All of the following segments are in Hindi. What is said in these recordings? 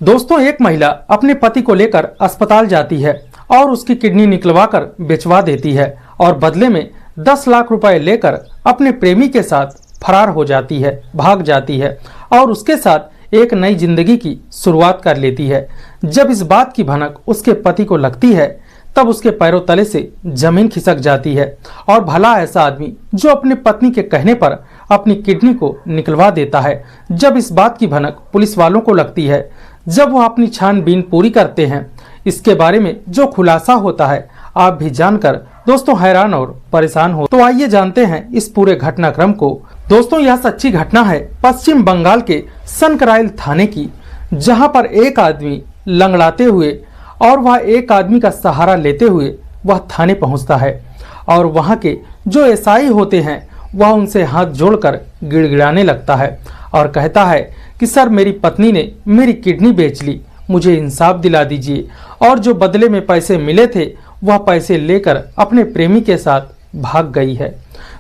दोस्तों, एक महिला अपने पति को लेकर अस्पताल जाती है और उसकी किडनी निकलवाकर बेचवा देती है और बदले में 10 लाख रुपए लेकर अपने प्रेमी के साथ फरार हो जाती है, भाग जाती है और उसके साथ एक नई जिंदगी की शुरुआत कर लेती है। जब इस बात की भनक उसके पति को लगती है तब उसके पैरों तले से जमीन खिसक जाती है और भला ऐसा आदमी जो अपने पत्नी के कहने पर अपनी किडनी को निकलवा देता है। जब इस बात की भनक पुलिस वालों को लगती है, जब वो अपनी छानबीन पूरी करते हैं, इसके बारे में जो खुलासा होता है आप भी जानकर दोस्तों हैरान और परेशान हो। तो आइए जानते हैं इस पूरे घटनाक्रम को। दोस्तों, यह सच्ची घटना है पश्चिम बंगाल के सनकराइल थाने की, जहां पर एक आदमी लंगड़ाते हुए और वह एक आदमी का सहारा लेते हुए वह थाने पहुंचता है और वहां के जो एसआई होते हैं वह उनसे हाथ जोड़कर गिड़गिड़ाने लगता है और कहता है कि सर, मेरी पत्नी ने मेरी किडनी बेच ली, मुझे इंसाफ दिला दीजिए। और जो बदले में पैसे मिले थे वह पैसे लेकर अपने प्रेमी के साथ भाग गई है।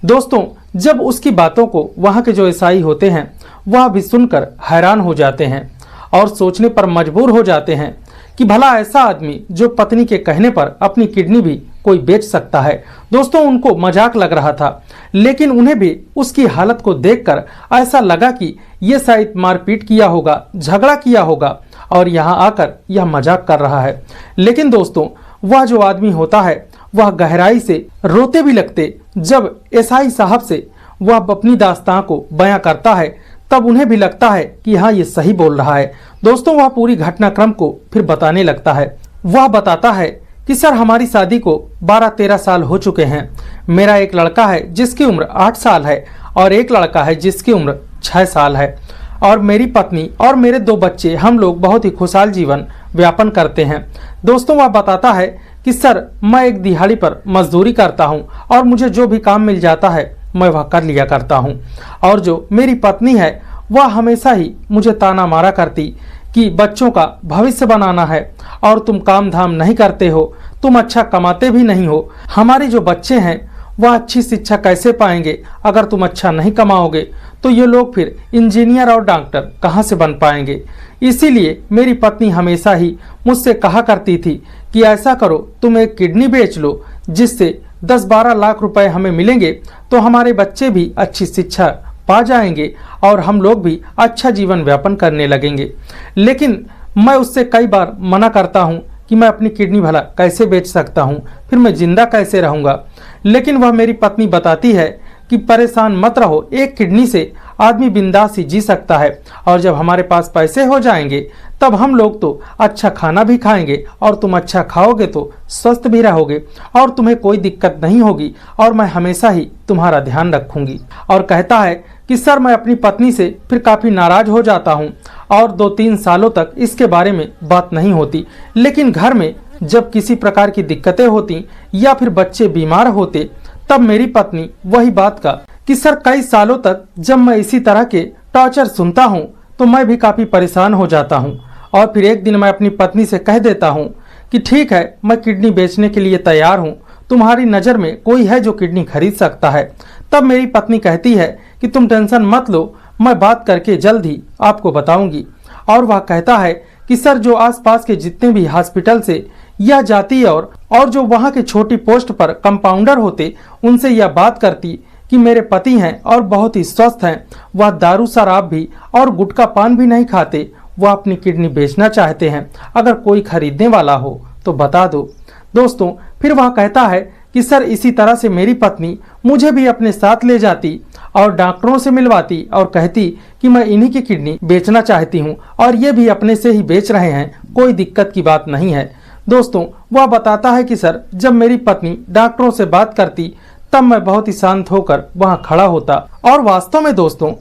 दोस्तों, जब उसकी बातों को वहां के जो एसआई होते हैं वह भी सुनकर हैरान हो जाते हैं और सोचने पर मजबूर हो जाते हैं कि भला ऐसा आदमी जो पत्नी के कहने पर अपनी किडनी भी कोई बेच सकता है। दोस्तों, उनको मजाक लग रहा था, लेकिन उन्हें भी उसकी हालत को देखकर ऐसा लगा कि ये शायद मारपीट किया होगा, झगड़ा किया होगा और यहाँ आकर यह मजाक कर रहा है। लेकिन दोस्तों, वह जो आदमी होता है वह गहराई से रोते भी लगते जब एसआई साहब से वह अपनी दास्तां को बयां करता है, तब उन्हें भी लगता है कि हाँ, ये सही बोल रहा है। दोस्तों, वह पूरी घटनाक्रम को फिर बताने लगता है। वह बताता है कि सर, हमारी शादी को 12-13 साल हो चुके हैं। मेरा एक लड़का है जिसकी उम्र 8 साल है और एक लड़का है जिसकी उम्र 6 साल है और मेरी पत्नी और मेरे 2 बच्चे, हम लोग बहुत ही खुशहाल जीवन व्यापन करते हैं। दोस्तों, वह बताता है कि सर, मैं एक दिहाड़ी पर मजदूरी करता हूँ और मुझे जो भी काम मिल जाता है मैं वह कर लिया करता हूँ। और जो मेरी पत्नी है वह हमेशा ही मुझे ताना मारा करती कि बच्चों का भविष्य बनाना है और तुम काम धाम नहीं करते हो, तुम अच्छा कमाते भी नहीं हो। हमारे जो बच्चे हैं वह अच्छी शिक्षा कैसे पाएंगे? अगर तुम अच्छा नहीं कमाओगे तो ये लोग फिर इंजीनियर और डॉक्टर कहाँ से बन पाएंगे? इसीलिए मेरी पत्नी हमेशा ही मुझसे कहा करती थी कि ऐसा करो, तुम एक किडनी बेच लो, जिससे 10-12 लाख रुपए हमें मिलेंगे तो हमारे बच्चे भी अच्छी शिक्षा पा जाएंगे और हम लोग भी अच्छा जीवन व्यापन करने लगेंगे। लेकिन मैं उससे कई बार मना करता हूँ कि मैं अपनी किडनी भला कैसे बेच सकता हूँ, फिर मैं जिंदा कैसे रहूँगा। लेकिन वह मेरी पत्नी बताती है कि परेशान मत रहो, एक किडनी से आदमी बिंदास ही जी सकता है और जब हमारे पास पैसे हो जाएंगे तब हम लोग तो अच्छा खाना भी खाएंगे और तुम अच्छा खाओगे तो स्वस्थ भी रहोगे और तुम्हें कोई दिक्कत नहीं होगी और मैं हमेशा ही तुम्हारा ध्यान रखूंगी। और कहता है कि सर, मैं अपनी पत्नी से फिर काफ़ी नाराज हो जाता हूँ और 2-3 सालों तक इसके बारे में बात नहीं होती। लेकिन घर में जब किसी प्रकार की दिक्कतें होती या फिर बच्चे बीमार होते तब मेरी पत्नी वही बात का कि सर, कई सालों तक जब मैं इसी तरह के टॉर्चर सुनता हूँ तो मैं भी काफ़ी परेशान हो जाता हूँ और फिर एक दिन मैं अपनी पत्नी से कह देता हूँ कि ठीक है, मैं किडनी बेचने के लिए तैयार हूँ, तुम्हारी नज़र में कोई है जो किडनी खरीद सकता है? तब मेरी पत्नी कहती है कि तुम टेंशन मत लो, मैं बात करके जल्द ही आपको बताऊंगी। और वह कहता है कि सर, जो आसपास के जितने भी हॉस्पिटल से यह जाती और जो वहाँ के छोटी पोस्ट पर कंपाउंडर होते उनसे यह बात करती कि मेरे पति हैं और बहुत ही स्वस्थ हैं, वह दारू शराब भी और गुटखा पान भी नहीं खाते, वह अपनी किडनी बेचना चाहते हैं, अगर कोई खरीदने वाला हो तो बता दो। दोस्तों, फिर वह कहता है कि सर, इसी तरह से मेरी पत्नी मुझे भी अपने साथ ले जाती और डॉक्टरों से मिलवाती और कहती कि मैं इन्हीं की किडनी बेचना चाहती हूँ और ये भी अपने से ही बेच रहे हैं, कोई दिक्कत की बात नहीं है। दोस्तों, वह बताता है कि सर, जब मेरी पत्नी डॉक्टरों से बात करती तब मैं बहुत ही शांत होकर वहां खड़ा होता। और वास्तव में दोस्तों,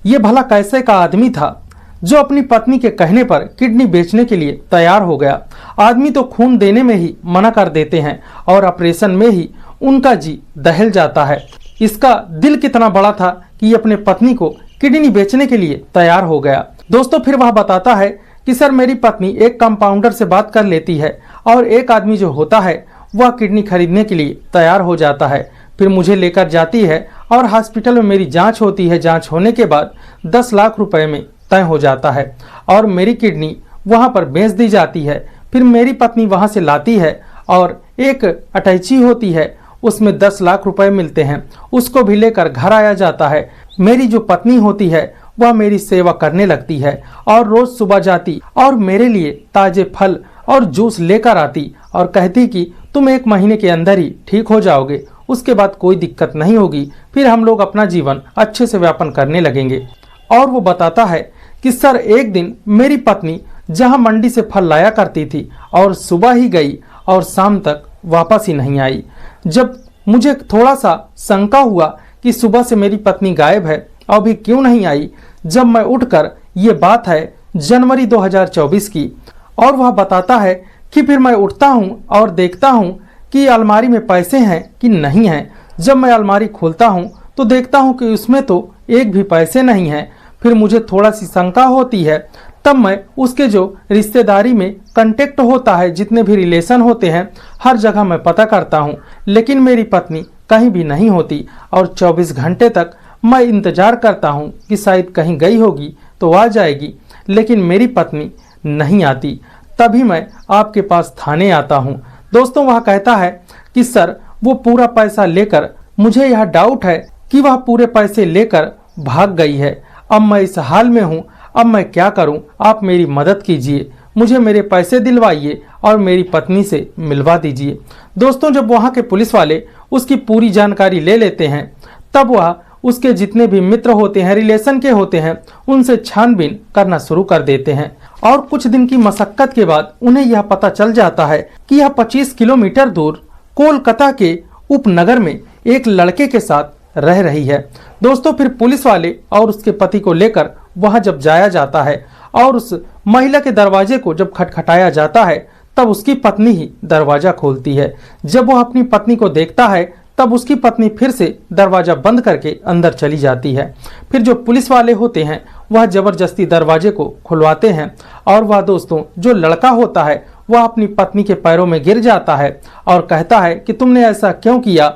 ये भला कैसे का आदमी था जो अपनी पत्नी के कहने पर किडनी बेचने के लिए तैयार हो गया। आदमी तो खून देने में ही मना कर देते हैं और ऑपरेशन में ही उनका जी दहल जाता है। इसका दिल कितना बड़ा था कि ये अपने पत्नी को किडनी बेचने के लिए तैयार हो गया। दोस्तों, फिर वह बताता है कि सर, मेरी पत्नी एक कंपाउंडर से बात कर लेती है और एक आदमी जो होता है वह किडनी खरीदने के लिए तैयार हो जाता है, फिर मुझे लेकर जाती है और हॉस्पिटल में मेरी जांच होती है। जांच होने के बाद 10 लाख रुपए में तय हो जाता है और मेरी किडनी वहां पर बेच दी जाती है। फिर मेरी पत्नी वहां से लाती है और एक अटैची होती है, उसमें 10 लाख रुपए मिलते हैं, उसको भी लेकर घर आया जाता है। मेरी जो पत्नी होती है वह मेरी सेवा करने लगती है और रोज सुबह जाती और मेरे लिए ताजे फल और जूस लेकर आती और कहती कि तुम 1 महीने के अंदर ही ठीक हो जाओगे, उसके बाद कोई दिक्कत नहीं होगी, फिर हम लोग अपना जीवन अच्छे से व्यापन करने लगेंगे। और वो बताता है कि सर एक दिन मेरी पत्नी जहां मंडी से फल लाया करती थी और सुबह ही गई और शाम तक वापस ही नहीं आई। जब मुझे थोड़ा सा शंका हुआ कि सुबह से मेरी पत्नी गायब है और अभी क्यों नहीं आई, जब मैं उठकर ये बात है जनवरी 2024 की, और वह बताता है कि फिर मैं उठता हूँ और देखता हूँ कि अलमारी में पैसे हैं कि नहीं हैं। जब मैं अलमारी खोलता हूँ तो देखता हूँ कि उसमें तो एक भी पैसे नहीं हैं। फिर मुझे थोड़ा सी शंका होती है, तब मैं उसके जो रिश्तेदारी में कांटेक्ट होता है, जितने भी रिलेशन होते हैं, हर जगह मैं पता करता हूँ, लेकिन मेरी पत्नी कहीं भी नहीं होती और 24 घंटे तक मैं इंतजार करता हूँ कि शायद कहीं गई होगी तो आ जाएगी, लेकिन मेरी पत्नी नहीं आती। तभी मैं आपके पास थाने आता हूँ। दोस्तों वह कहता है कि सर वो पूरा पैसा लेकर, मुझे यह डाउट है कि वह पूरे पैसे लेकर भाग गई है। अब मैं इस हाल में हूँ, अब मैं क्या करूँ, आप मेरी मदद कीजिए, मुझे मेरे पैसे दिलवाइए और मेरी पत्नी से मिलवा दीजिए। दोस्तों जब वहाँ के पुलिस वाले उसकी पूरी जानकारी ले लेते हैं, तब वह उसके जितने भी मित्र होते हैं, रिलेशन के होते हैं, उनसे छानबीन करना शुरू कर देते हैं। और कुछ दिन की मशक्कत के बाद उन्हें यह पता चल जाता है कि यह 25 किलोमीटर दूर कोलकाता के उपनगर में एक लड़के के साथ रह रही है। दोस्तों फिर पुलिस वाले और उसके पति को लेकर वहां जब जाया जाता है और उस महिला के दरवाजे को जब खटखटाया जाता है, तब उसकी पत्नी ही दरवाजा खोलती है। जब वह अपनी पत्नी को देखता है, तब उसकी पत्नी फिर से दरवाजा बंद करके अंदर चली जाती है। फिर जो पुलिस वाले होते हैं वह जबरदस्ती दरवाजे को खुलवाते हैं और वह दोस्तों जो लड़का होता है वह अपनी पत्नी के पैरों में गिर जाता है और कहता है कि तुमने ऐसा क्यों किया,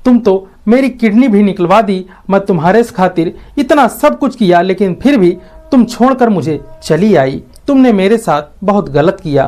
तुम तो मेरी किडनी भी निकलवा दी, मैं तुम्हारे खातिर इतना सब कुछ किया, लेकिन फिर भी तुम छोड़कर मुझे चली आई, तुमने मेरे साथ बहुत गलत किया।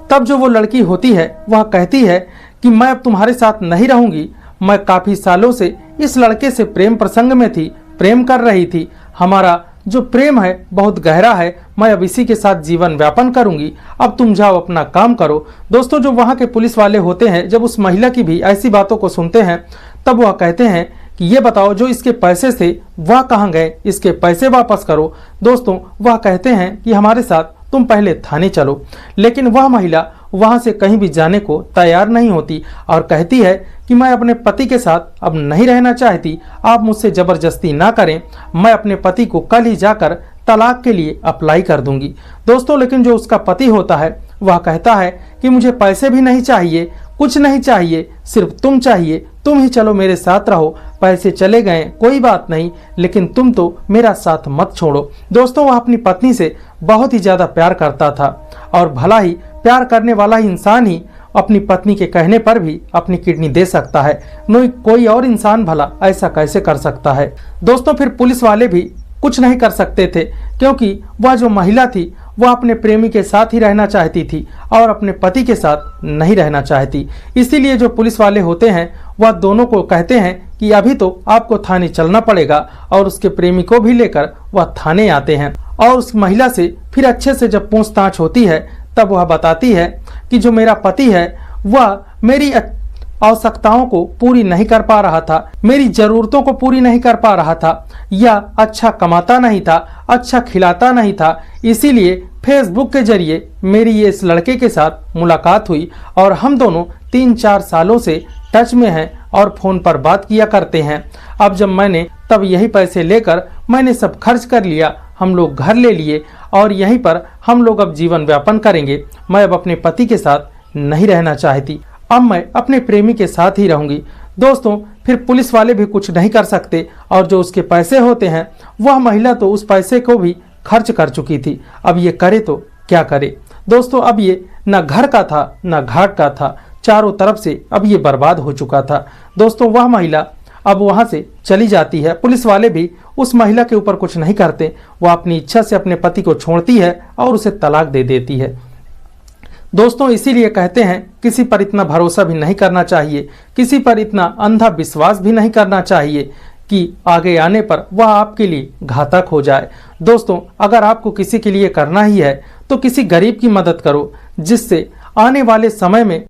तब जो वो लड़की होती है वह कहती है कि मैं अब तुम्हारे साथ नहीं रहूंगी, मैं काफी सालों से इस लड़के से प्रेम प्रसंग में थी, प्रेम कर रही थी, हमारा जो प्रेम है बहुत गहरा है, मैं अब इसी के साथ जीवन व्यापन करूंगी, अब तुम जाओ अपना काम करो। दोस्तों जो वहां के पुलिस वाले होते हैं जब उस महिला की भी ऐसी बातों को सुनते हैं, तब वह कहते हैं कि ये बताओ जो इसके पैसे थे वह कहाँ गए, इसके पैसे वापस करो। दोस्तों वह कहते हैं कि हमारे साथ तुम पहले थाने चलो, लेकिन वह महिला वहां से कहीं भी जाने को तैयार नहीं होती और कहती है कि मैं अपने पति के साथ अब नहीं रहना चाहती, आप मुझसे जबरदस्ती ना करें, मैं अपने पति को कल ही जाकर तलाक के लिए अप्लाई कर दूंगी। दोस्तों लेकिन जो उसका पति होता है वह कहता है कि मुझे पैसे भी नहीं चाहिए, कुछ नहीं चाहिए, सिर्फ तुम चाहिए, तुम ही चलो मेरे साथ रहो, पैसे चले गए कोई बात नहीं, लेकिन तुम तो मेरा साथ मत छोड़ो। दोस्तों वह अपनी पत्नी से बहुत ही ज्यादा प्यार करता था और भला ही प्यार करने वाला इंसान ही अपनी पत्नी के कहने पर भी अपनी किडनी दे सकता है, कोई और इंसान भला ऐसा कैसे कर सकता है। दोस्तों फिर पुलिस वाले भी कुछ नहीं कर सकते थे, क्योंकि वह जो महिला थी वह अपने प्रेमी के साथ ही रहना चाहती थी और अपने पति के साथ नहीं रहना चाहती। इसीलिए जो पुलिस वाले होते हैं वह दोनों को कहते हैं कि अभी तो आपको थाने चलना पड़ेगा, और उसके प्रेमी को भी लेकर वह थाने आते हैं और उस महिला से फिर अच्छे से जब पूछताछ होती है, तब वह बताती है कि जो मेरा पति है वह मेरी आवश्यकताओं को पूरी नहीं कर पा रहा था, मेरी जरूरतों को पूरी नहीं कर पा रहा था, या अच्छा कमाता नहीं था, अच्छा खिलाता नहीं था, इसीलिए फेसबुक के जरिए मेरी ये इस लड़के के साथ मुलाकात हुई और हम दोनों 3-4 सालों से टच में हैं और फोन पर बात किया करते हैं। अब जब मैंने तब यही पैसे लेकर मैंने सब खर्च कर लिया, हम लोग घर ले लिए और यहीं पर हम लोग अब जीवन व्यापन करेंगे। मैं अब अपने पति के साथ नहीं रहना चाहती, अब मैं अपने प्रेमी के साथ ही रहूंगी। दोस्तों फिर पुलिस वाले भी कुछ नहीं कर सकते और जो उसके पैसे होते हैं वह महिला तो उस पैसे को भी खर्च कर चुकी थी, अब ये करे तो क्या करे। दोस्तों अब ये न घर का था न घाट का था, चारों तरफ से अब ये बर्बाद हो चुका था। दोस्तों वह महिला अब वहां से चली जाती है। पुलिस वाले भी उस महिला के ऊपर कुछ नहीं करते, वह अपनी इच्छा से अपने पति को छोड़ती है और उसे तलाक दे देती है। दोस्तों, इसीलिए कहते हैं किसी पर इतना भरोसा भी नहीं करना चाहिए, किसी पर इतना अंधा विश्वास भी नहीं करना चाहिए कि आगे आने पर वह आपके लिए घातक हो जाए। दोस्तों, अगर आपको किसी के लिए करना ही है तो किसी गरीब की मदद करो, जिससे आने वाले समय में